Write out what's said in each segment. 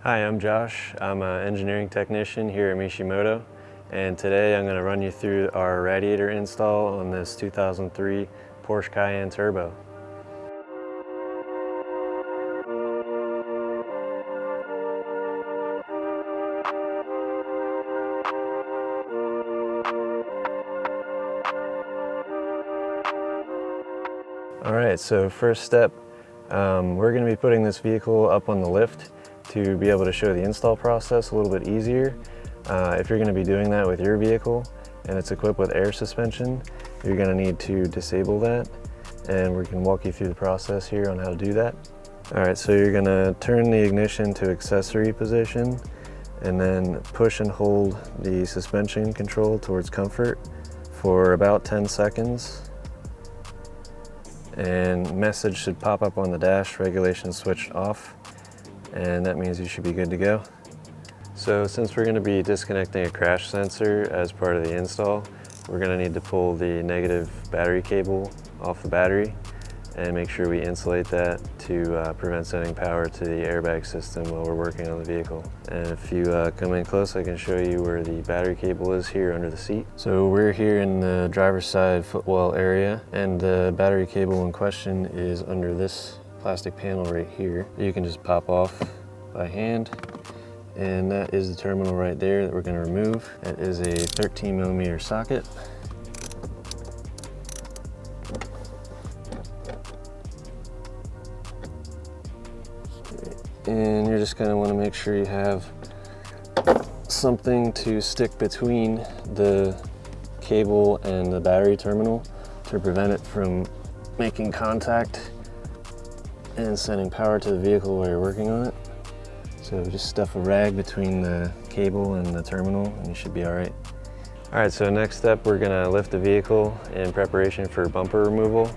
Hi, I'm Josh. I'm an engineering technician here at Mishimoto, and today I'm going to run you through our radiator install on this 2003 Porsche Cayenne Turbo. Alright, so first step, we're going to be putting this vehicle up on the lift to be able to show the install process a little bit easier. If you're going to be doing that with your vehicle and it's equipped with air suspension, you're going to need to disable that, and we can walk you through the process here on how to do that. Alright, so you're going to turn the ignition to accessory position and then push and hold the suspension control towards comfort for about 10 seconds. And message should pop up on the dash, regulation switched off, and that means you should be good to go. So since we're going to be disconnecting a crash sensor as part of the install, we're going to need to pull the negative battery cable off the battery and make sure we insulate that to prevent sending power to the airbag system while we're working on the vehicle. And if you come in close, I can show you where the battery cable is here under the seat. So we're here in the driver's side footwell area, and the battery cable in question is under this plastic panel right here. You can just pop off by hand, and that is the terminal right there that we're going to remove. It is a 13mm socket. And you're just going to want to make sure you have something to stick between the cable and the battery terminal to prevent it from making contact and sending power to the vehicle while you're working on it. So just stuff a rag between the cable and the terminal and you should be alright. Alright, so next step, we're going to lift the vehicle in preparation for bumper removal.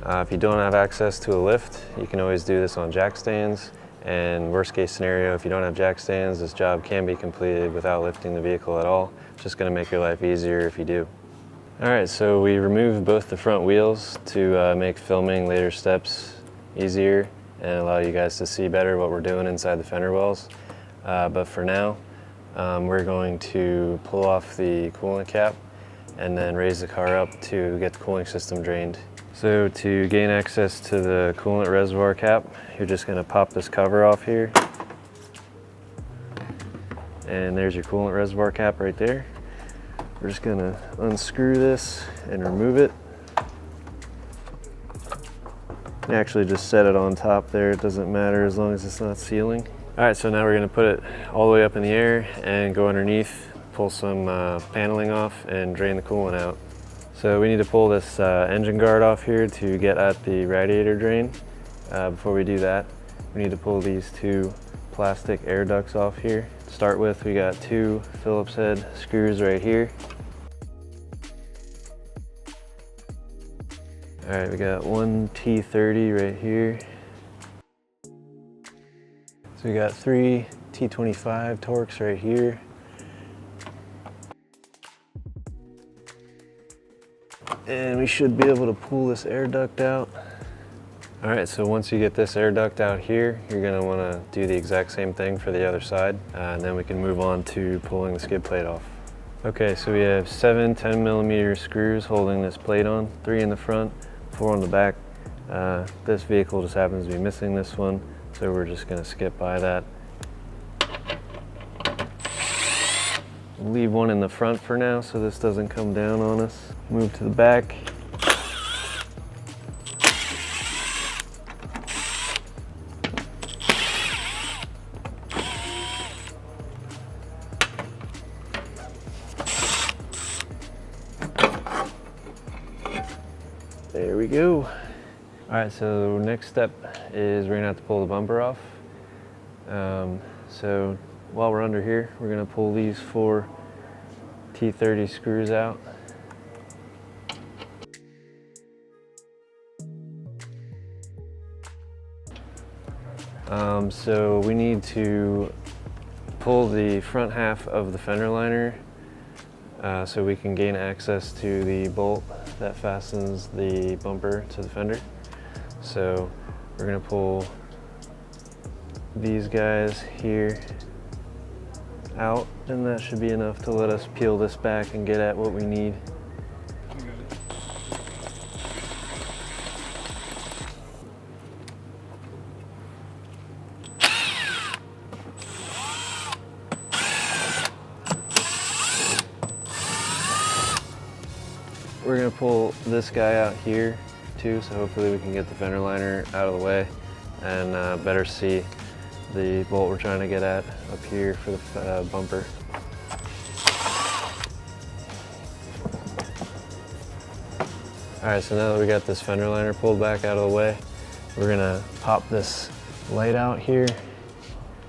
If you don't have access to a lift, you can always do this on jack stands. And worst case scenario, if you don't have jack stands, this job can be completed without lifting the vehicle at all. It's just going to make your life easier if you do. Alright, so we removed both the front wheels to make filming later steps easier and allow you guys to see better what we're doing inside the fender wells. But for now, we're going to pull off the coolant cap and then raise the car up to get the cooling system drained. So to gain access to the coolant reservoir cap, you're just going to pop this cover off here. And there's your coolant reservoir cap right there. We're just going to unscrew this and remove it. You actually just set it on top there, it doesn't matter as long as it's not sealing. Alright, so now we're going to put it all the way up in the air and go underneath, pull some paneling off and drain the coolant out. So we need to pull this engine guard off here to get at the radiator drain. Before we do that, we need to pull these two plastic air ducts off here. To start with, we got two Phillips head screws right here. All right, we got one T30 right here. So we got three T25 Torx right here. And we should be able to pull this air duct out. All right, so once you get this air duct out here, you're gonna wanna do the exact same thing for the other side, and then we can move on to pulling the skid plate off. Okay, so we have 7 10mm screws holding this plate on, 3 in the front, 4 on the back. This vehicle just happens to be missing this one, so we're just gonna skip by that. Leave one in the front for now so this doesn't come down on us. Move to the back. There we go. All right, so next step is we're gonna have to pull the bumper off. So while we're under here, we're gonna pull these 4 T30 screws out. So we need to pull the front half of the fender liner so we can gain access to the bolt that fastens the bumper to the fender. So we're going to pull these guys here out, and that should be enough to let us peel this back and get at what we need. We're gonna pull this guy out here too, so hopefully we can get the fender liner out of the way and better see the bolt we're trying to get at up here for the bumper. All right, so now that we got this fender liner pulled back out of the way, we're gonna pop this light out here,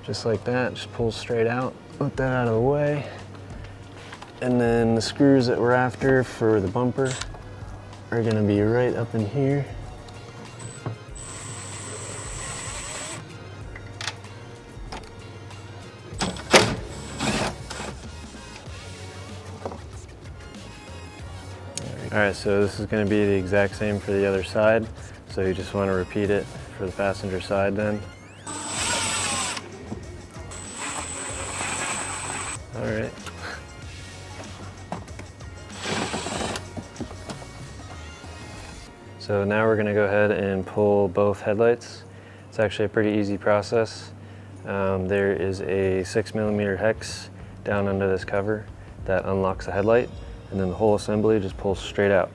just like that, just pull straight out, let that out of the way. And then the screws that we're after for the bumper are gonna be right up in here. All right, so this is gonna be the exact same for the other side. So you just wanna repeat it for the passenger side then. All right. So now we're gonna go ahead and pull both headlights. It's actually a pretty easy process. There is a 6mm hex down under this cover that unlocks the headlight, and then the whole assembly just pulls straight out.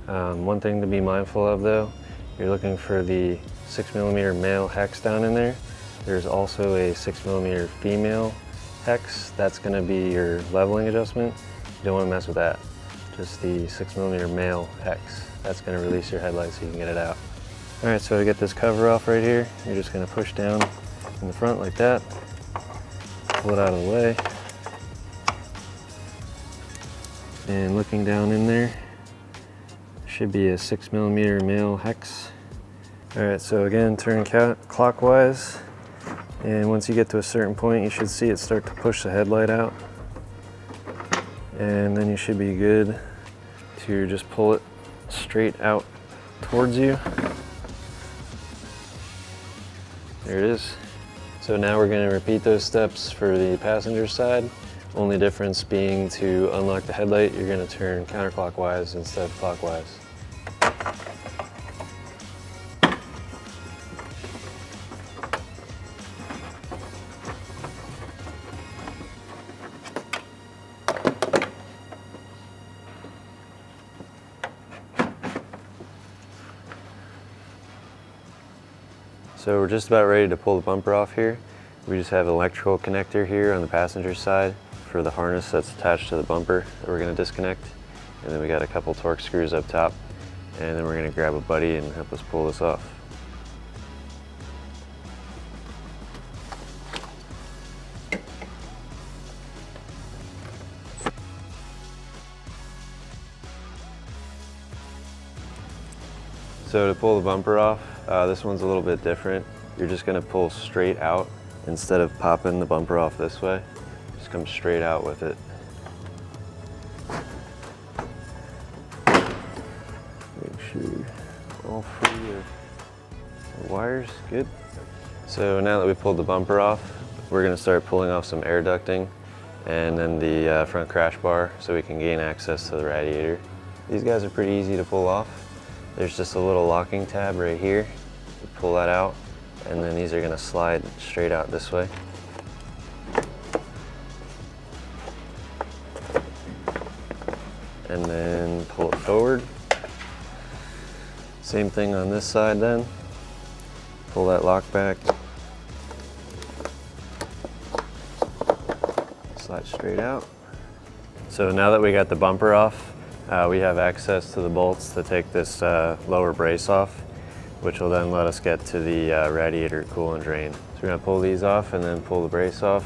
One thing to be mindful of though, you're looking for the 6mm male hex down in there. There's also a 6mm female hex. That's gonna be your leveling adjustment. You don't wanna mess with that. Just the 6mm male hex. That's gonna release your headlight so you can get it out. All right, so to get this cover off right here, you're just gonna push down in the front like that, pull it out of the way. And looking down in there, should be a 6mm male hex. All right, so again, turn clockwise. And once you get to a certain point, you should see it start to push the headlight out. And then you should be good to just pull it straight out towards you. There it is. So now we're going to repeat those steps for the passenger side. Only difference being to unlock the headlight, you're going to turn counterclockwise instead of clockwise. So we're just about ready to pull the bumper off here. We just have an electrical connector here on the passenger side for the harness that's attached to the bumper that we're going to disconnect. And then we got a couple torque screws up top. And then we're going to grab a buddy and help us pull this off. So to pull the bumper off, this one's a little bit different. You're just gonna pull straight out instead of popping the bumper off this way. Just come straight out with it. Make sure you're all free of the wires, good. So now that we pulled the bumper off, we're gonna start pulling off some air ducting and then the front crash bar so we can gain access to the radiator. These guys are pretty easy to pull off. There's just a little locking tab right here. You pull that out, and then these are gonna slide straight out this way. And then pull it forward. Same thing on this side then. Pull that lock back. Slide straight out. So now that we got the bumper off, we have access to the bolts to take this lower brace off, which will then let us get to the radiator coolant drain. So we're gonna pull these off and then pull the brace off.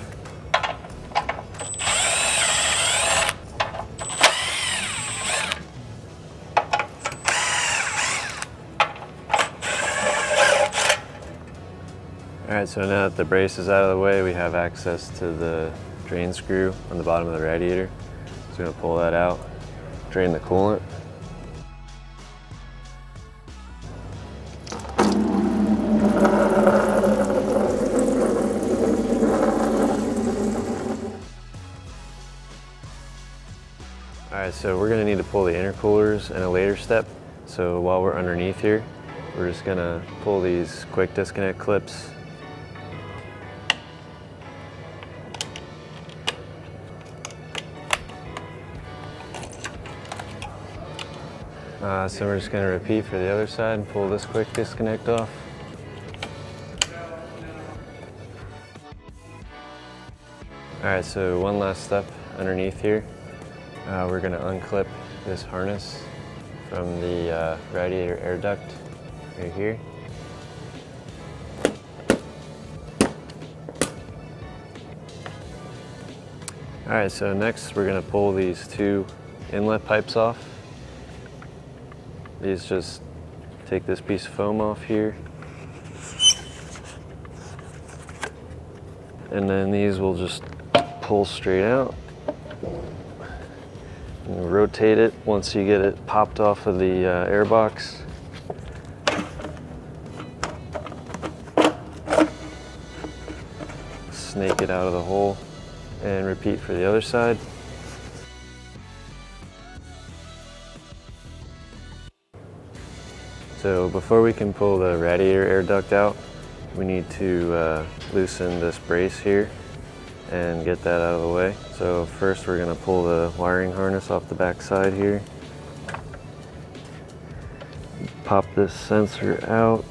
All right, so now that the brace is out of the way, we have access to the drain screw on the bottom of the radiator. So we're gonna pull that out, drain the coolant. Alright, so we're going to need to pull the intercoolers in a later step. So while we're underneath here, we're just going to pull these quick disconnect clips. So we're just going to repeat for the other side and pull this quick disconnect off. Alright, so one last step underneath here. We're going to unclip this harness from the radiator air duct right here. Alright, so next we're going to pull these two inlet pipes off. These just take this piece of foam off here. And then these will just pull straight out. And rotate it once you get it popped off of the air box. Snake it out of the hole and repeat for the other side. So before we can pull the radiator air duct out, we need to loosen this brace here and get that out of the way. So first we're going to pull the wiring harness off the back side here. Pop this sensor out.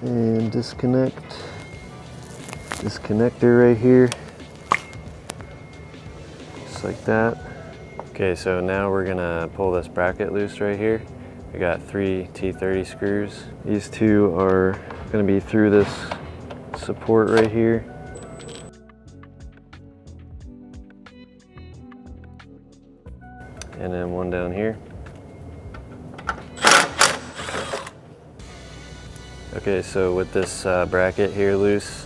And disconnect this connector right here. Just like that. Okay, so now we're gonna pull this bracket loose right here. We got 3 T30 screws. These two are gonna be through this support right here. And then one down here. Okay, so with this bracket here loose,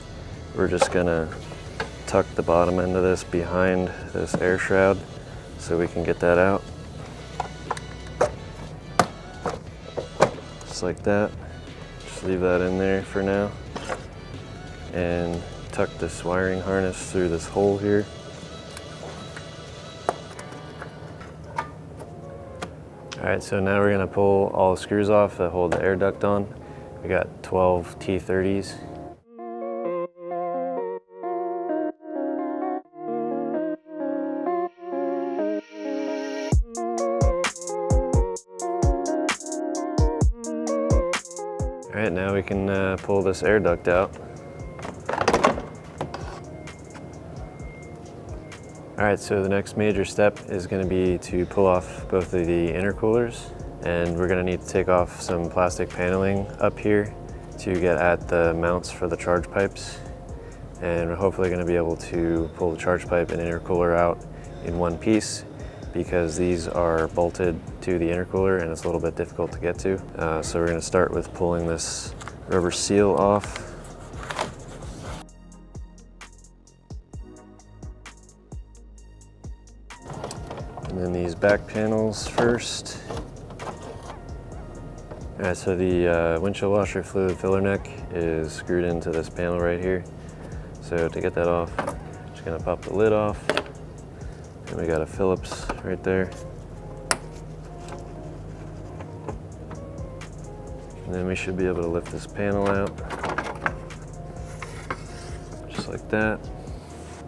we're just gonna tuck the bottom end of this behind this air shroud so we can get that out. Just like that. Just leave that in there for now. And tuck this wiring harness through this hole here. Alright, so now we're gonna pull all the screws off that hold the air duct on. We got 12 T30s. Alright, now we can pull this air duct out. Alright, so the next major step is going to be to pull off both of the intercoolers, and we're going to need to take off some plastic paneling up here to get at the mounts for the charge pipes, and we're hopefully going to be able to pull the charge pipe and intercooler out in one piece because these are bolted to the intercooler and it's a little bit difficult to get to. So we're going to start with pulling this rubber seal off. And then these back panels first. Alright, so the windshield washer fluid filler neck is screwed into this panel right here. So to get that off, just gonna pop the lid off. And we got a Phillips right there. And then we should be able to lift this panel out. Just like that.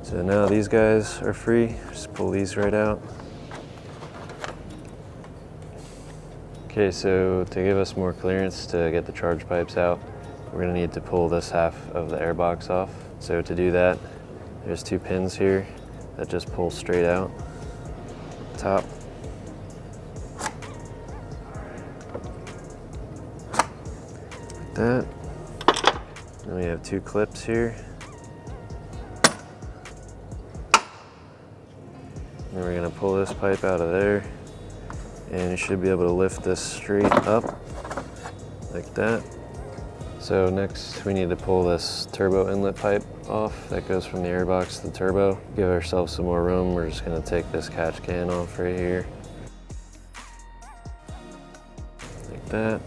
So now these guys are free. Just pull these right out. Okay, so to give us more clearance to get the charge pipes out, we're gonna need to pull this half of the air box off. So to do that, there's 2 pins here that just pull straight out. Top. Like that. Then we have 2 clips here. And we're gonna pull this pipe out of there. And you should be able to lift this straight up like that. So next we need to pull this turbo inlet pipe off that goes from the airbox to the turbo. Give ourselves some more room. We're just gonna take this catch can off right here. Like that.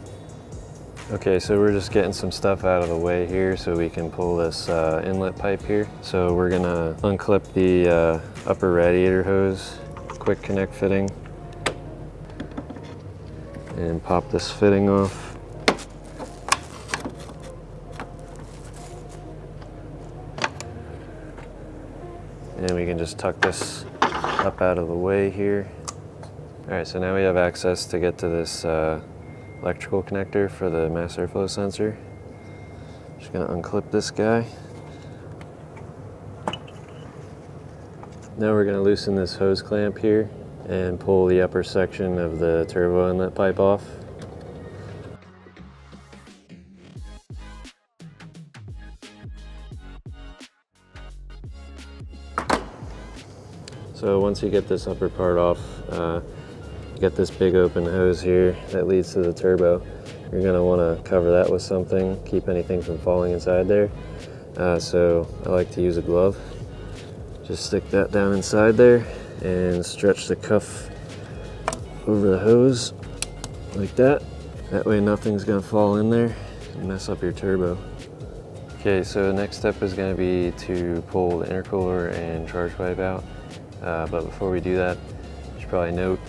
Okay, so we're just getting some stuff out of the way here so we can pull this inlet pipe here. So we're gonna unclip the upper radiator hose, quick connect fitting, and pop this fitting off. And we can just tuck this up out of the way here. All right, so now we have access to get to this electrical connector for the mass airflow sensor. Just gonna unclip this guy. Now we're gonna loosen this hose clamp here and pull the upper section of the turbo inlet pipe off. So once you get this upper part off, you get this big open hose here that leads to the turbo. You're gonna wanna cover that with something, keep anything from falling inside there. So I like to use a glove. Just stick that down inside there and stretch the cuff over the hose like that. That way nothing's gonna fall in there and mess up your turbo. Okay, so the next step is gonna be to pull the intercooler and charge pipe out. But before we do that, you should probably note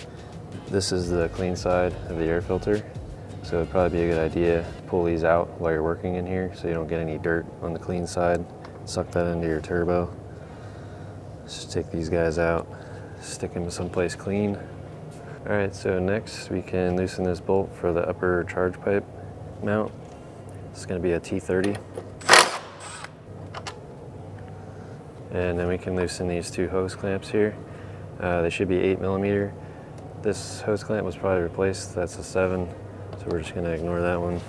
this is the clean side of the air filter. So it'd probably be a good idea to pull these out while you're working in here so you don't get any dirt on the clean side. Suck that into your turbo. Just take these guys out, stick them someplace clean. All right, so next we can loosen this bolt for the upper charge pipe mount. It's gonna be a T30. And then we can loosen these two hose clamps here. They should be 8mm. This hose clamp was probably replaced, that's a 7, so we're just gonna ignore that one.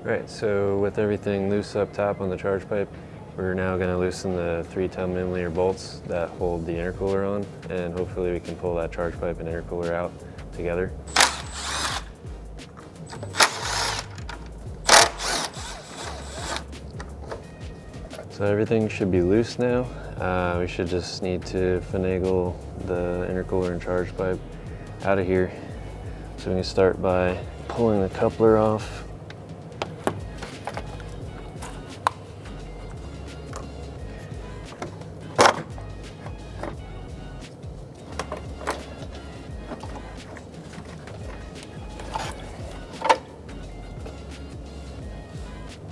Right, so with everything loose up top on the charge pipe, we're now gonna loosen the 310mm bolts that hold the intercooler on, and hopefully we can pull that charge pipe and intercooler out together. So everything should be loose now. We should just need to finagle the intercooler and charge pipe out of here. So we can start by pulling the coupler off.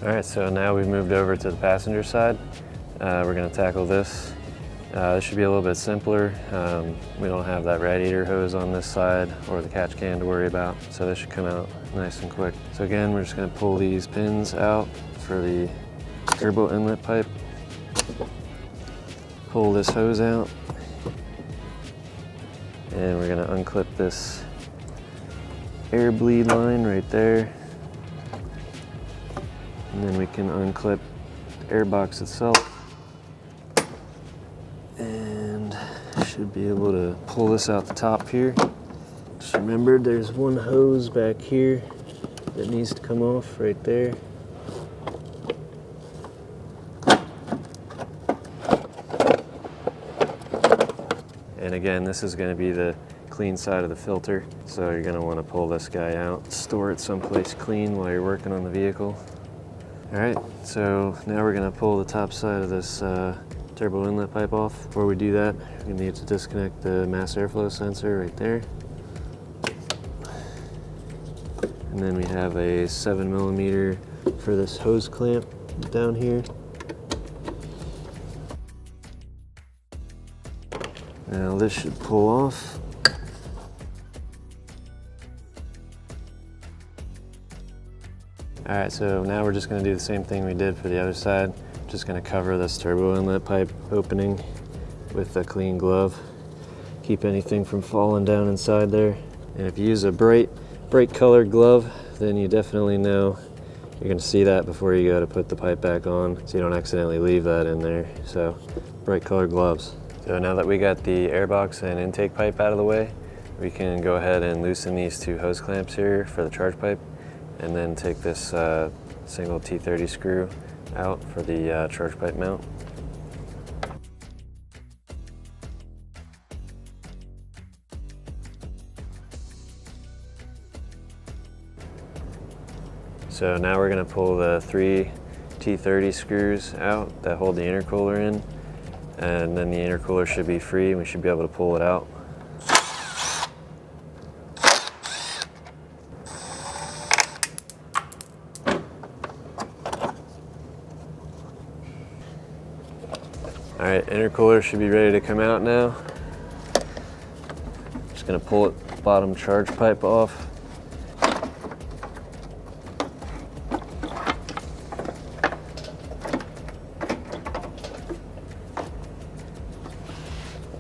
All right, so now we've moved over to the passenger side. We're gonna tackle this. This should be a little bit simpler. We don't have that radiator hose on this side or the catch can to worry about, so this should come out nice and quick. So again, we're just gonna pull these pins out for the turbo inlet pipe. Pull this hose out. And we're gonna unclip this air bleed line right there. And then we can unclip the air box itself. And should be able to pull this out the top here. Just remember there's one hose back here that needs to come off right there. And again, this is going to be the clean side of the filter. So you're going to want to pull this guy out, store it someplace clean while you're working on the vehicle. All right, so now we're gonna pull the top side of this turbo inlet pipe off. Before we do that, we need to disconnect the mass airflow sensor right there. And then we have a 7mm for this hose clamp down here. Now this should pull off. All right, so now we're just gonna do the same thing we did for the other side. Just gonna cover this turbo inlet pipe opening with a clean glove. Keep anything from falling down inside there. And if you use a bright colored glove, then you definitely know you're gonna see that before you go to put the pipe back on, so you don't accidentally leave that in there. So bright colored gloves. So now that we got the airbox and intake pipe out of the way, we can go ahead and loosen these two hose clamps here for the charge pipe, and then take this single T30 screw out for the charge pipe mount. So now we're going to pull the 3 T30 screws out that hold the intercooler in, and then the intercooler should be free and we should be able to pull it out. Alright, intercooler should be ready to come out now. Just going to pull it bottom charge pipe off.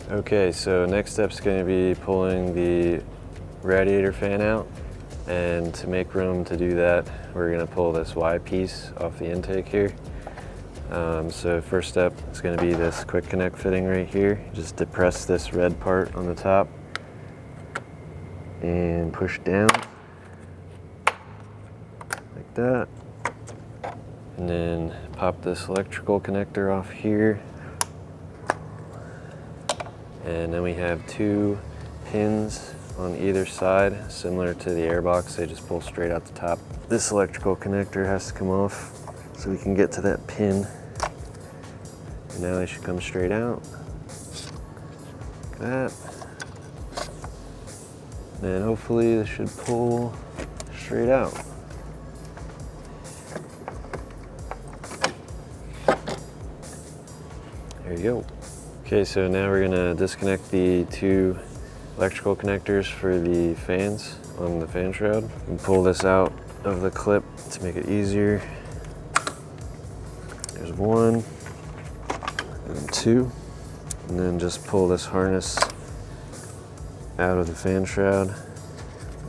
Okay, so next step is going to be pulling the radiator fan out, and to make room to do that, we're going to pull this Y piece off the intake here. So first step is going to be this quick connect fitting right here. Just depress this red part on the top and push down like that, and then pop this electrical connector off here. And then we have 2 pins on either side, similar to the airbox. They just pull straight out the top. This electrical connector has to come off so we can get to that pin. And now they should come straight out, like that. And hopefully this should pull straight out. There you go. Okay, so now we're gonna disconnect the 2 electrical connectors for the fans on the fan shroud and pull this out of the clip to make it easier. There's 1 and 2, and then just pull this harness out of the fan shroud,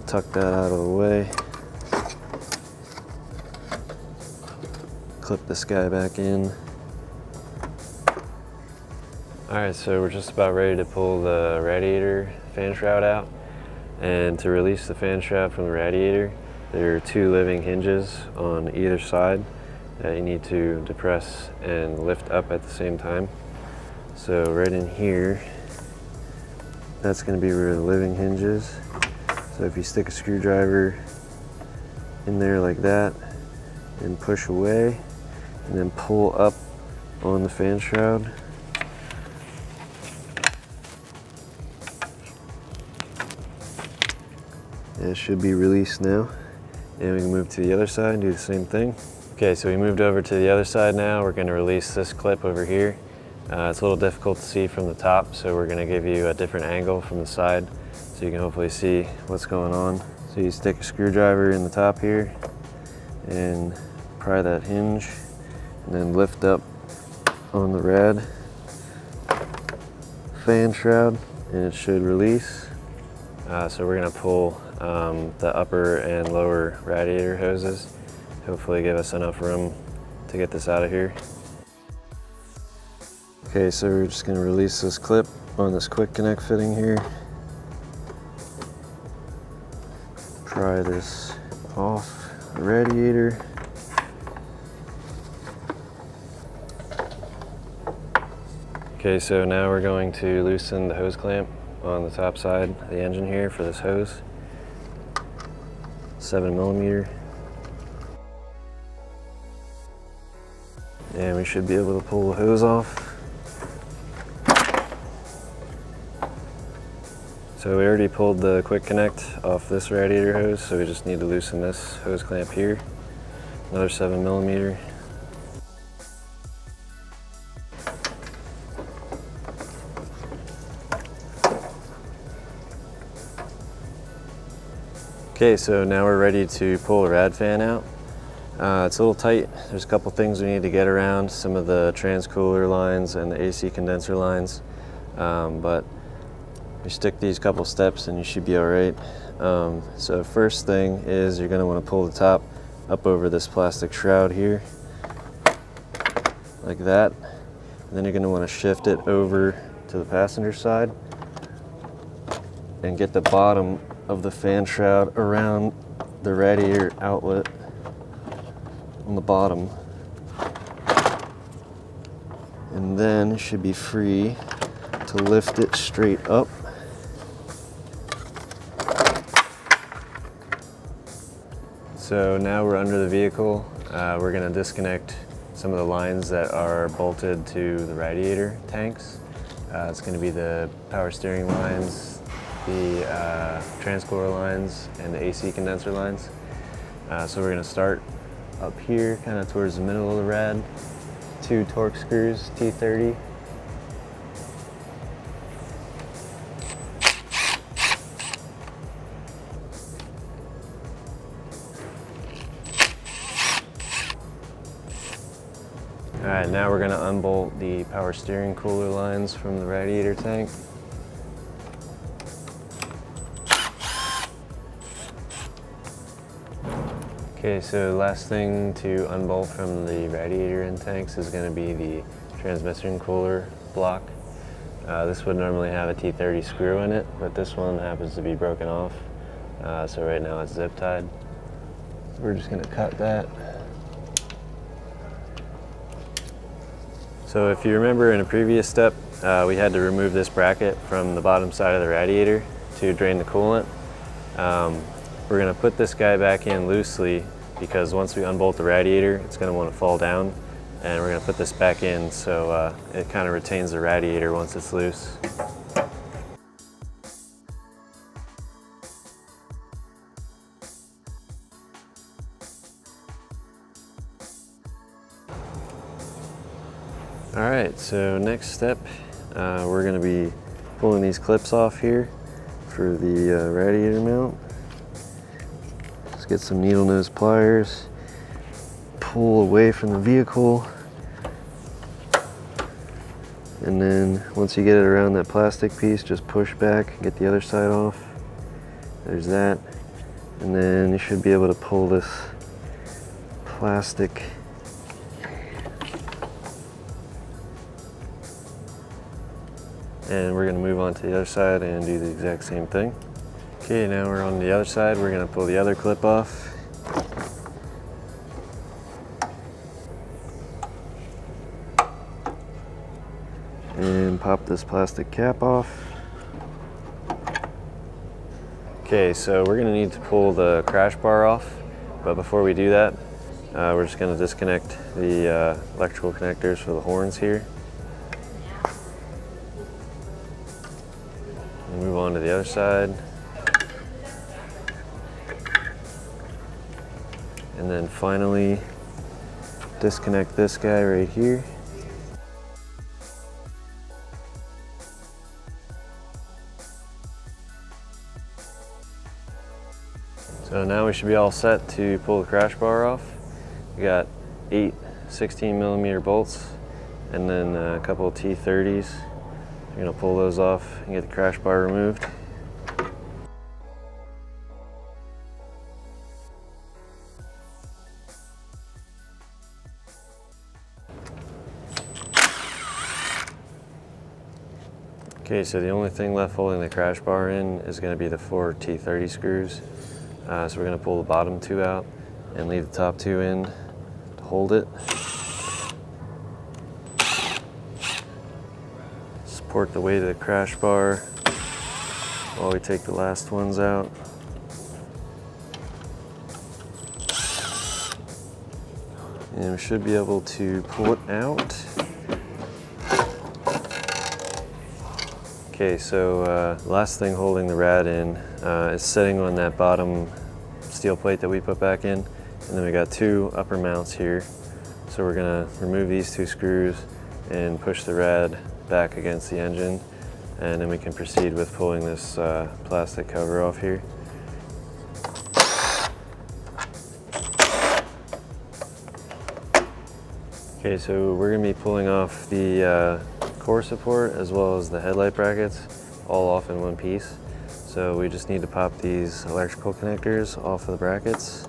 tuck that out of the way, clip this guy back in. Alright, so we're just about ready to pull the radiator fan shroud out. And to release the fan shroud from the radiator, there are 2 living hinges on either side that you need to depress and lift up at the same time. So right in here, that's going to be where the living hinge is. So if you stick a screwdriver in there like that and push away and then pull up on the fan shroud, it should be released now. And we can move to the other side and do the same thing. Okay, so we moved over to the other side now. We're going to release this clip over here. It's a little difficult to see from the top, so we're going to give you a different angle from the side so you can hopefully see what's going on. So you stick a screwdriver in the top here and pry that hinge and then lift up on the rad fan shroud and it should release. So we're going to pull the upper and lower radiator hoses. Hopefully give us enough room to get this out of here. Okay, so we're just going to release this clip on this quick connect fitting here. Pry this off the radiator. Okay, so now we're going to loosen the hose clamp on the top side of the engine here for this hose. 7mm. And we should be able to pull the hose off. So we already pulled the quick connect off this radiator hose, so we just need to loosen this hose clamp here. Another 7mm. Okay, so now we're ready to pull the rad fan out. It's a little tight. There's a couple things we need to get around, some of the transcooler lines and the AC condenser lines, but you stick these couple steps and you should be all right. So first thing is you're going to want to pull the top up over this plastic shroud here, like that. And then you're going to want to shift it over to the passenger side and get the bottom of the fan shroud around the radiator outlet on the bottom. And then it should be free to lift it straight up. So now we're under the vehicle. We're going to disconnect some of the lines that are bolted to the radiator tanks. It's going to be the power steering lines, the transcooler lines, and the AC condenser lines. So we're going to start up here, kind of towards the middle of the rad. 2 torque screws, T30. All right, now we're going to unbolt the power steering cooler lines from the radiator tank. Okay, so last thing to unbolt from the radiator in tanks is going to be the transmission cooler block. This would normally have a T30 screw in it, but this one happens to be broken off. So right now it's zip tied. We're just going to cut that. So if you remember in a previous step, we had to remove this bracket from the bottom side of the radiator to drain the coolant. We're going to put this guy back in loosely because once we unbolt the radiator, it's going to want to fall down, and we're going to put this back in so it kind of retains the radiator once it's loose. All right, so next step, we're going to be pulling these clips off here for the radiator mount. Let's get some needle nose pliers, pull away from the vehicle, and then once you get it around that plastic piece, just push back and get the other side off. There's that, and then you should be able to pull this plastic and we're going to move on to the other side and do the exact same thing. Okay, now we're on the other side. We're going to pull the other clip off. And pop this plastic cap off. Okay, so we're going to need to pull the crash bar off, but before we do that, we're just going to disconnect the electrical connectors for the horns here. Move on to the other side. And then finally disconnect this guy right here. So now we should be all set to pull the crash bar off. We got 8 16mm bolts and then a couple of T30s. You're going to pull those off and get the crash bar removed. Okay, so the only thing left holding the crash bar in is going to be the 4 T30 screws. So we're going to pull the bottom 2 out and leave the top 2 in to hold it. Support the weight of the crash bar while we take the last ones out. And we should be able to pull it out. Okay, so the last thing holding the rad in is sitting on that bottom steel plate that we put back in. And then we got 2 upper mounts here. So we're gonna remove these 2 screws and push the rad back against the engine, and then we can proceed with pulling this plastic cover off here. Okay, so we're going to be pulling off the core support as well as the headlight brackets all off in one piece. So we just need to pop these electrical connectors off of the brackets.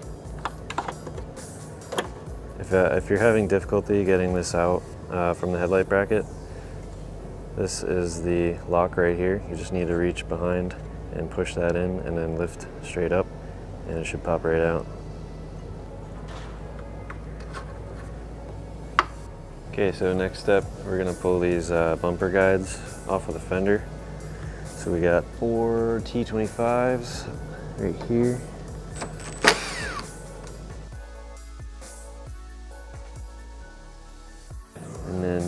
If you're having difficulty getting this out from the headlight bracket, this is the lock right here. You just need to reach behind and push that in and then lift straight up and it should pop right out. Okay, so next step, we're gonna pull these bumper guides off of the fender. So we got 4 T25s right here.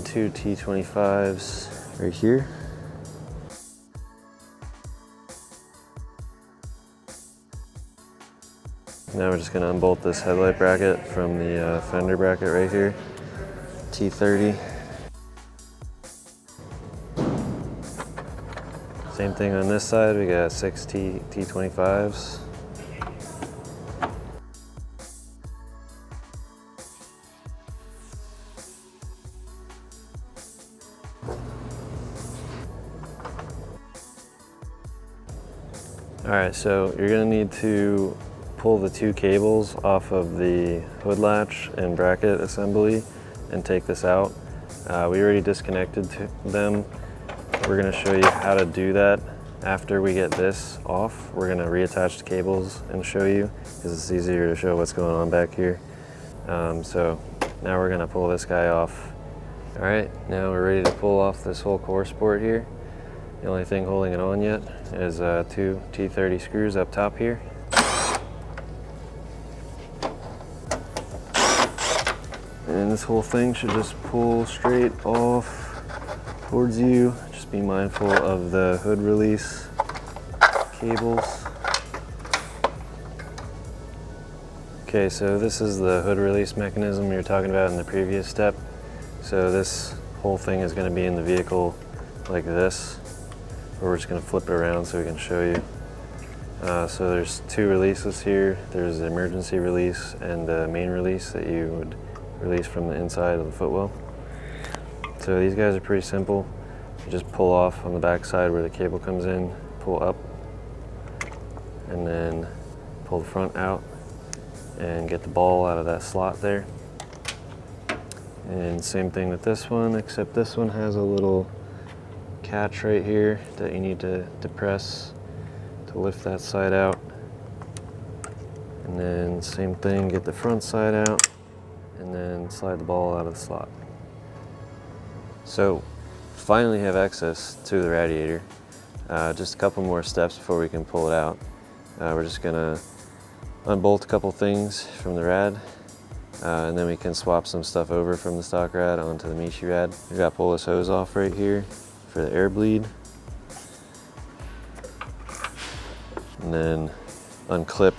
and 2 T25s right here. Now we're just going to unbolt this headlight bracket from the fender bracket right here, T30. Same thing on this side, we got 6 T25s. Alright, so you're going to need to pull the 2 cables off of the hood latch and bracket assembly and take this out. We already disconnected them. We're going to show you how to do that after we get this off. We're going to reattach the cables and show you because it's easier to show what's going on back here. So now we're going to pull this guy off. Alright, now we're ready to pull off this whole core support here. The only thing holding it on yet is 2 T30 screws up top here. And this whole thing should just pull straight off towards you. Just be mindful of the hood release cables. Okay, so this is the hood release mechanism we were talking about in the previous step. So this whole thing is going to be in the vehicle like this. We're just going to flip it around so we can show you. So there's 2 releases here. There's the emergency release and the main release that you would release from the inside of the footwell. So these guys are pretty simple. You just pull off on the back side where the cable comes in, pull up, and then pull the front out and get the ball out of that slot there. And same thing with this one, except this one has a little catch right here that you need to depress to lift that side out. And then same thing, get the front side out and then slide the ball out of the slot. So finally have access to the radiator. Just a couple more steps before we can pull it out. We're just gonna unbolt a couple things from the rad and then we can swap some stuff over from the stock rad onto the Mishi rad. We got to pull this hose off right here for the air bleed. And then unclip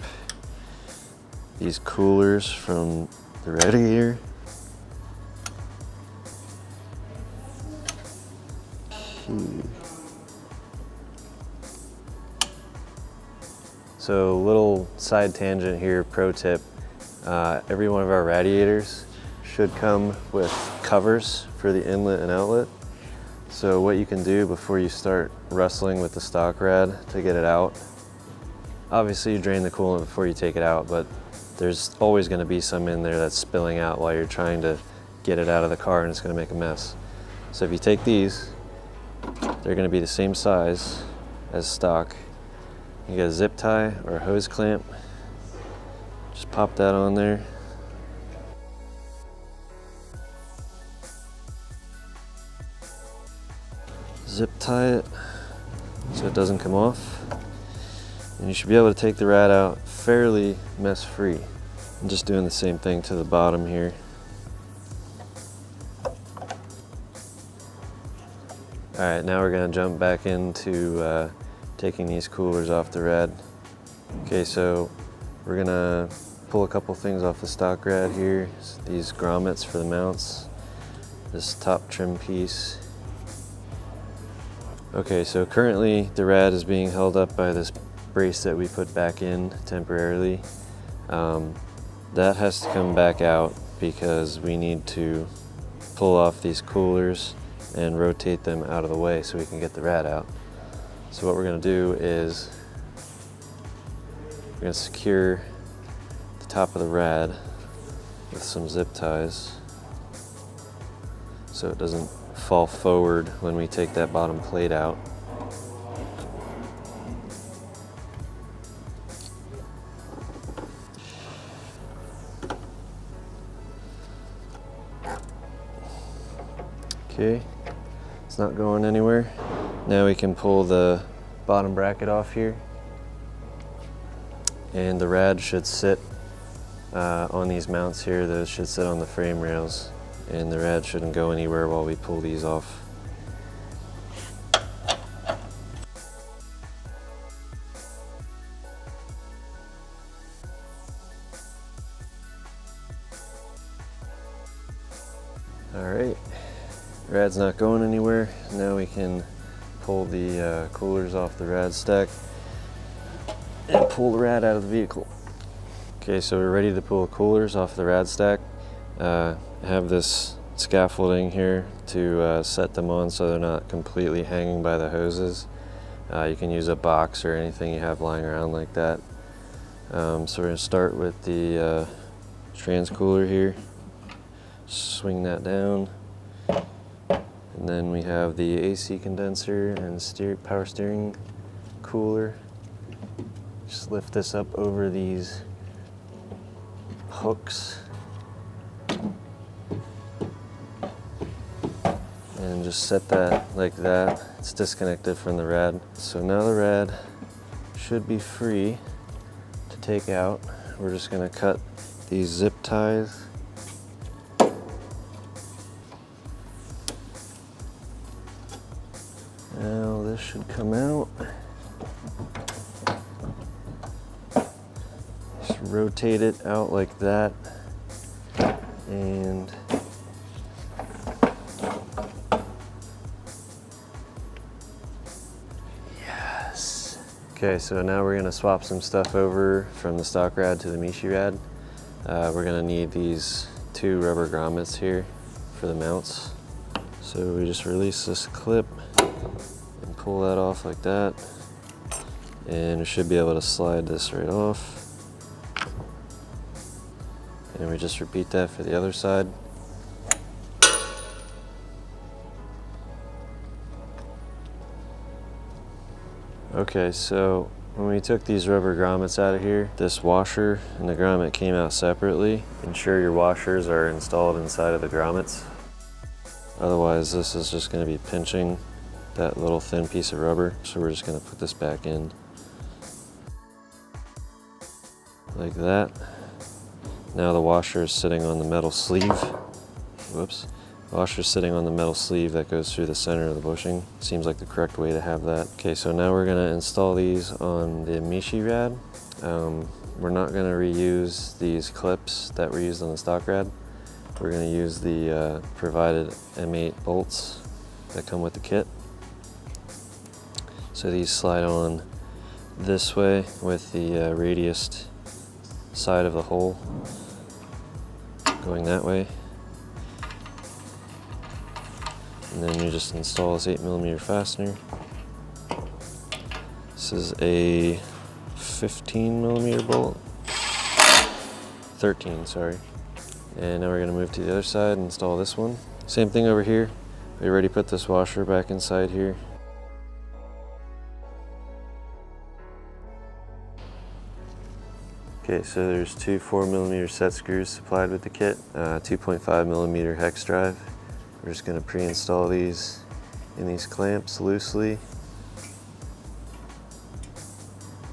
these coolers from the radiator. So little side tangent here, pro tip. Every one of our radiators should come with covers for the inlet and outlet. So what you can do before you start wrestling with the stock rad to get it out, obviously you drain the coolant before you take it out, but there's always going to be some in there that's spilling out while you're trying to get it out of the car and it's going to make a mess. So if you take these, they're going to be the same size as stock. You get a zip tie or a hose clamp, just pop that on there. Zip tie it so it doesn't come off. And you should be able to take the rad out fairly mess free. I'm just doing the same thing to the bottom here. Alright, now we're going to jump back into taking these coolers off the rad. Okay, so we're going to pull a couple things off the stock rad here. These grommets for the mounts, this top trim piece. Okay, so currently the rad is being held up by this brace that we put back in temporarily. That has to come back out because we need to pull off these coolers and rotate them out of the way so we can get the rad out. So what we're going to do is we're going to secure the top of the rad with some zip ties so it doesn't fall forward when we take that bottom plate out. Okay, it's not going anywhere. Now we can pull the bottom bracket off here, and the rad should sit on these mounts here. Those should sit on the frame rails and the rad shouldn't go anywhere while we pull these off. Alright, rad's not going anywhere. Now we can pull the coolers off the rad stack and pull the rad out of the vehicle. Okay, so we're ready to pull the coolers off the rad stack. I have this scaffolding here to set them on so they're not completely hanging by the hoses. You can use a box or anything you have lying around like that. So we're going to start with the trans cooler here. Swing that down. And then we have the AC condenser and power steering cooler. Just lift this up over these hooks and just set that like that. It's disconnected from the rad. So now the rad should be free to take out. We're just going to cut these zip ties. Now this should come out. Just rotate it out like that. And yes. Okay, so now we're gonna swap some stuff over from the stock rad to the Mishi rad. We're gonna need these 2 rubber grommets here for the mounts. So we just release this clip and pull that off like that. And we should be able to slide this right off. And we just repeat that for the other side. Okay, so when we took these rubber grommets out of here, this washer and the grommet came out separately. Ensure your washers are installed inside of the grommets. Otherwise, this is just going to be pinching that little thin piece of rubber. So we're just going to put this back in like that. Now the washer is sitting on the metal sleeve. Whoops. The washer is sitting on the metal sleeve that goes through the center of the bushing. Seems like the correct way to have that. Okay, so now we're going to install these on the Mishi rad. We're not going to reuse these clips that were used on the stock rad. We're going to use the provided M8 bolts that come with the kit. So these slide on this way with the radius side of the hole going that way. And then you just install this 8mm fastener. This is a 15mm bolt. 13, sorry. And now we're going to move to the other side and install this one. Same thing over here. We already put this washer back inside here. Okay, so there's 2 4mm set screws supplied with the kit, 2.5mm hex drive. We're just going to pre-install these in these clamps loosely.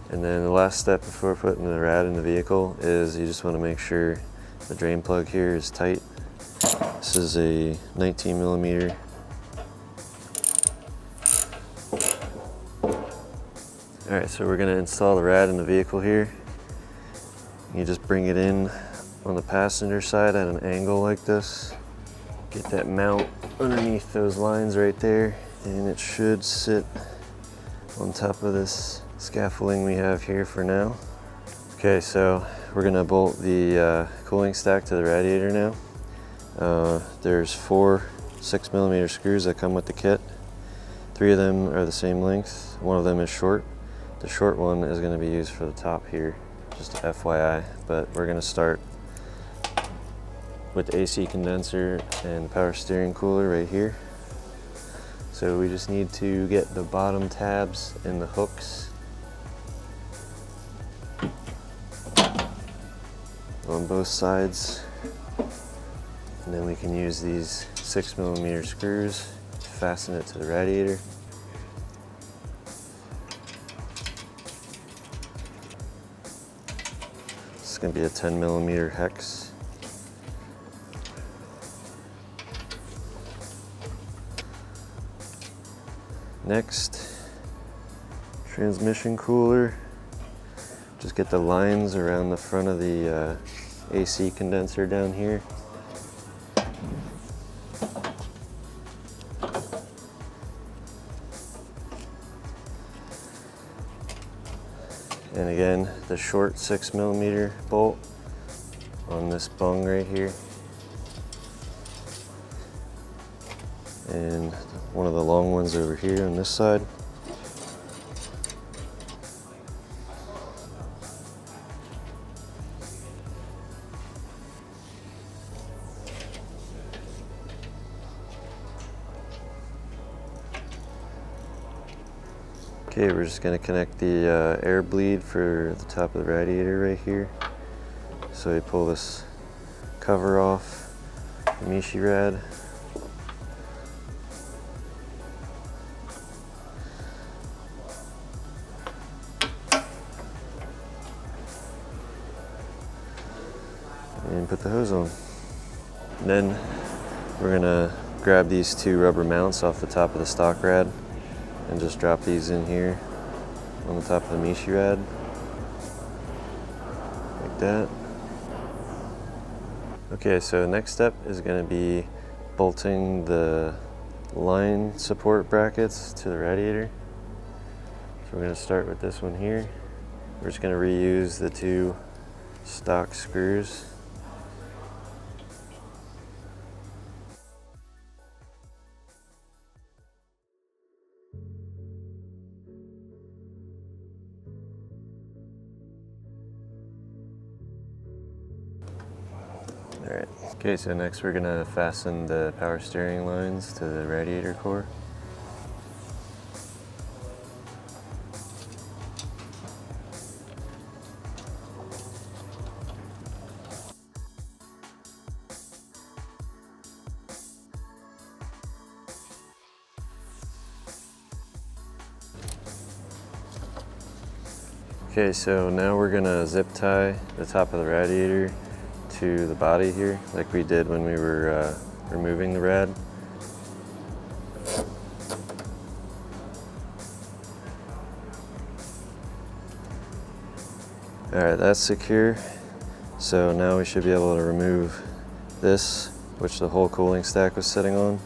And then the last step before putting the rad in the vehicle is you just want to make sure the drain plug here is tight. This is a 19mm. Alright, so we're going to install the rad in the vehicle here. You just bring it in on the passenger side at an angle like this. Get that mount underneath those lines right there, and it should sit on top of this scaffolding we have here for now. Okay, so we're gonna bolt the cooling stack to the radiator now. There's 4 6mm screws that come with the kit. 3 of them are the same length. 1 of them is short. The short one is gonna be used for the top here. Just FYI, but we're gonna start with the AC condenser and the power steering cooler right here. So we just need to get the bottom tabs and the hooks on both sides. And then we can use these 6mm screws to fasten it to the radiator. It's going to be a 10mm hex. Next, transmission cooler. Just get the lines around the front of the AC condenser down here. And again, the short 6mm bolt on this bung right here. And one of the long ones over here on this side. Okay, we're just going to connect the air bleed for the top of the radiator right here. So you pull this cover off the Mishi rad. And put the hose on. And then we're going to grab these two rubber mounts off the top of the stock rad and just drop these in here on the top of the Mishi rad, like that. Okay, so next step is going to be bolting the line support brackets to the radiator. So we're going to start with this one here. We're just going to reuse the two stock screws. Alright, okay, so next we're going to fasten the power steering lines to the radiator core. Okay, so now we're going to zip tie the top of the radiator to the body here, like we did when we were removing the rad. Alright, that's secure. So now we should be able to remove this, which the whole cooling stack was sitting on.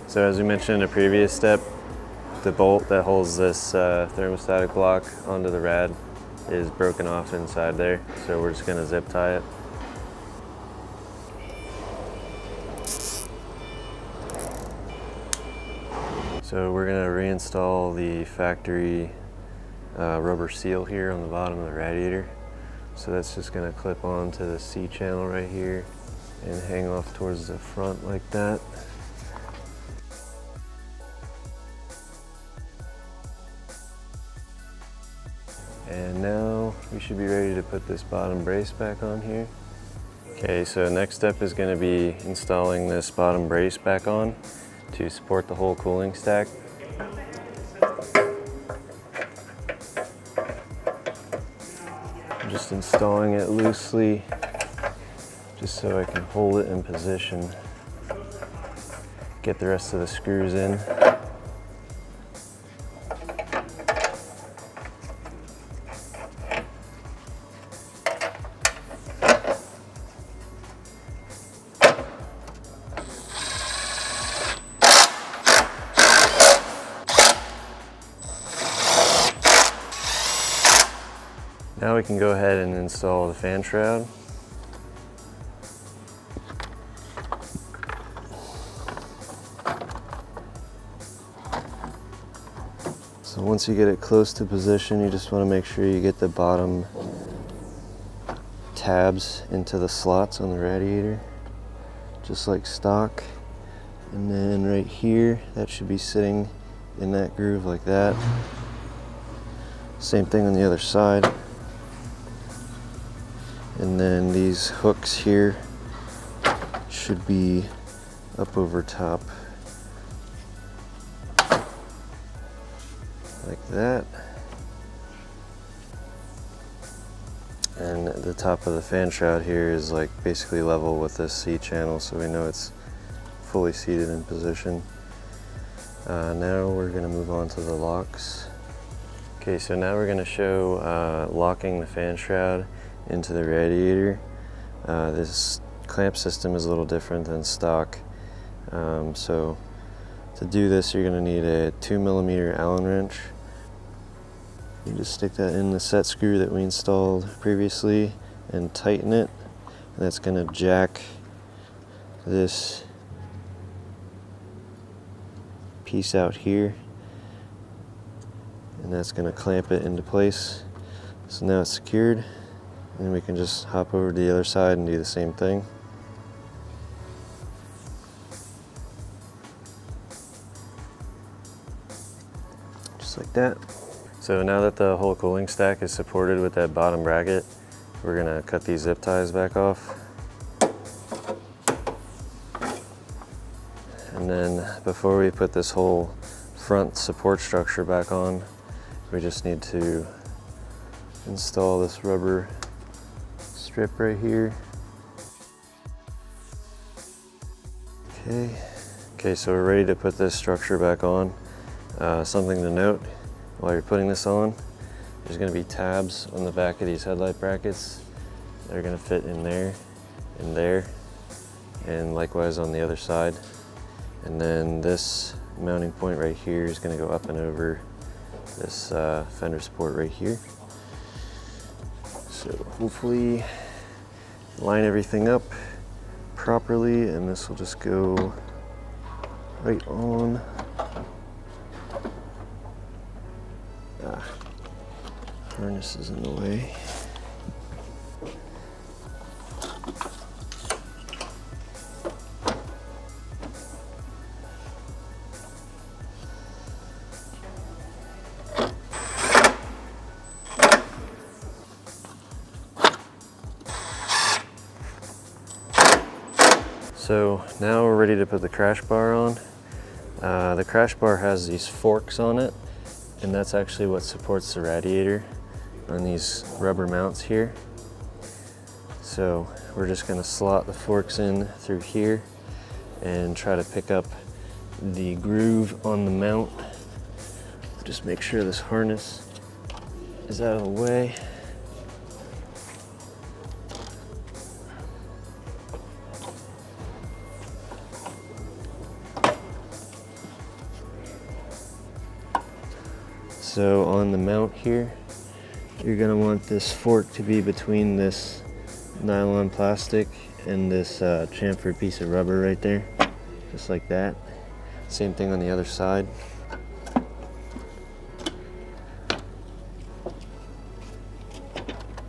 So as we mentioned in a previous step, the bolt that holds this thermostatic block onto the rad is broken off inside there, so we're just going to zip tie it. So we're going to reinstall the factory rubber seal here on the bottom of the radiator. So that's just going to clip onto the C channel right here and hang off towards the front like that. And now we should be ready to put this bottom brace back on here. Okay, so next step is going to be installing this bottom brace back on to support the whole cooling stack. I'm just installing it loosely just so I can hold it in position. Get the rest of the screws in. Now we can go ahead and install the fan shroud. So once you get it close to position, you just want to make sure you get the bottom tabs into the slots on the radiator, just like stock. And then right here, that should be sitting in that groove like that. Same thing on the other side. And then these hooks here should be up over top like that. And the top of the fan shroud here is like basically level with this C channel, so we know it's fully seated in position. Now we're going to move on to the locks. Okay, so now we're going to show locking the fan shroud into the radiator. This clamp system is a little different than stock. So to do this, you're going to need a 2mm Allen wrench. You just stick that in the set screw that we installed previously and tighten it. And that's going to jack this piece out here, and that's going to clamp it into place. So now it's secured, and we can just hop over to the other side and do the same thing. Just like that. So now that the whole cooling stack is supported with that bottom bracket, we're going to cut these zip ties back off. And then before we put this whole front support structure back on, we just need to install this rubber strip right here. Okay, so we're ready to put this structure back on. Something to note while you're putting this on, there's going to be tabs on the back of these headlight brackets. They're going to fit in there, and likewise on the other side. And then this mounting point right here is going to go up and over this fender support right here. So hopefully line everything up properly, and this will just go right on. Harness is in the way. So now we're ready to put the crash bar on. The crash bar has these forks on it, and that's actually what supports the radiator on these rubber mounts here. So we're just going to slot the forks in through here and try to pick up the groove on the mount. Just make sure this harness is out of the way. So on the mount here, you're going to want this fork to be between this nylon plastic and this chamfered piece of rubber right there, just like that. Same thing on the other side.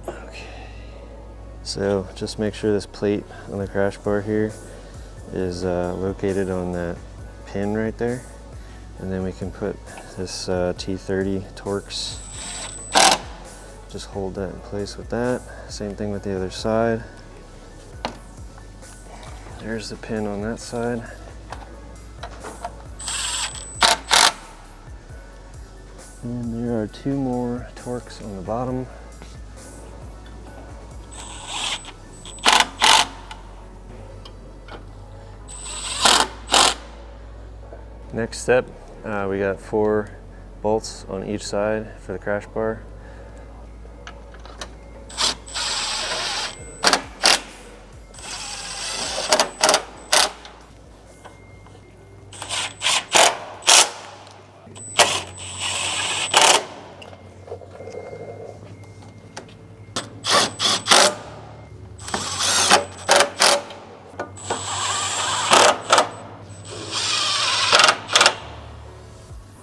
Okay. So just make sure this plate on the crash bar here is located on that pin right there. And then we can put this T30 Torx, just hold that in place with that. Same thing with the other side. There's the pin on that side. And there are two more Torx on the bottom. Next step, we got 4 bolts on each side for the crash bar.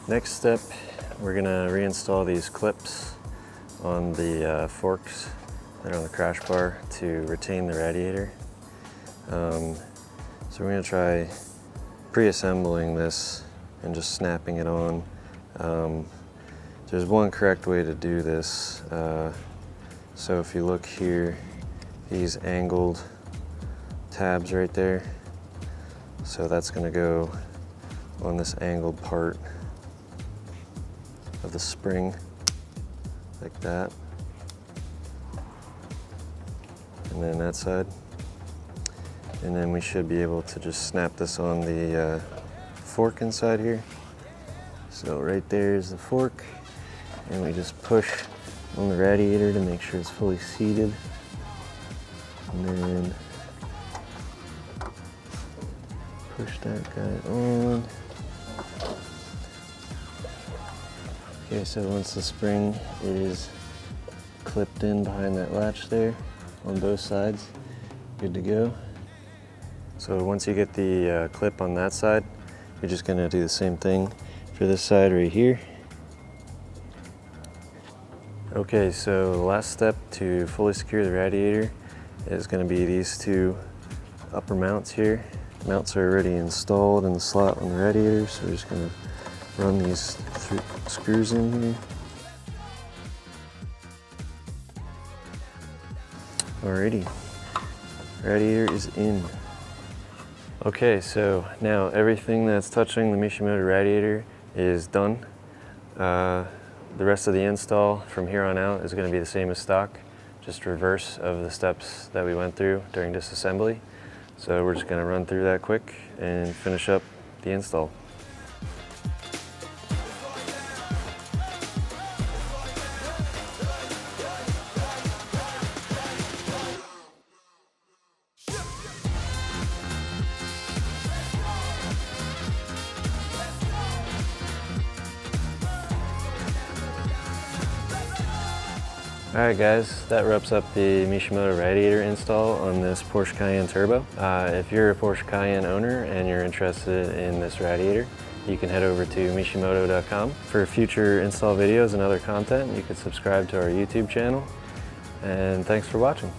Next step, we're gonna reinstall these clips on the forks that are on the crash bar to retain the radiator. So we're gonna try pre-assembling this and just snapping it on. There's one correct way to do this. So if you look here, these angled tabs right there. So that's gonna go on this angled part of the spring, like that. And then that side. And then we should be able to just snap this on the fork inside here. So right there is the fork, and we just push on the radiator to make sure it's fully seated. And then push that guy on. Okay, so once the spring is clipped in behind that latch there on both sides, good to go. So once you get the clip on that side, you're just gonna do the same thing for this side right here. Okay, so the last step to fully secure the radiator is gonna be these two upper mounts here. Mounts are already installed in the slot on the radiator, so we're just gonna run these screws in here. Alrighty, radiator is in. Okay, so now everything that's touching the Mishimoto radiator is done. The rest of the install from here on out is going to be the same as stock, just reverse of the steps that we went through during disassembly. So we're just going to run through that quick and finish up the install. Alright guys, that wraps up the Mishimoto radiator install on this Porsche Cayenne Turbo. If you're a Porsche Cayenne owner and you're interested in this radiator, you can head over to mishimoto.com. For future install videos and other content, you can subscribe to our YouTube channel. And thanks for watching.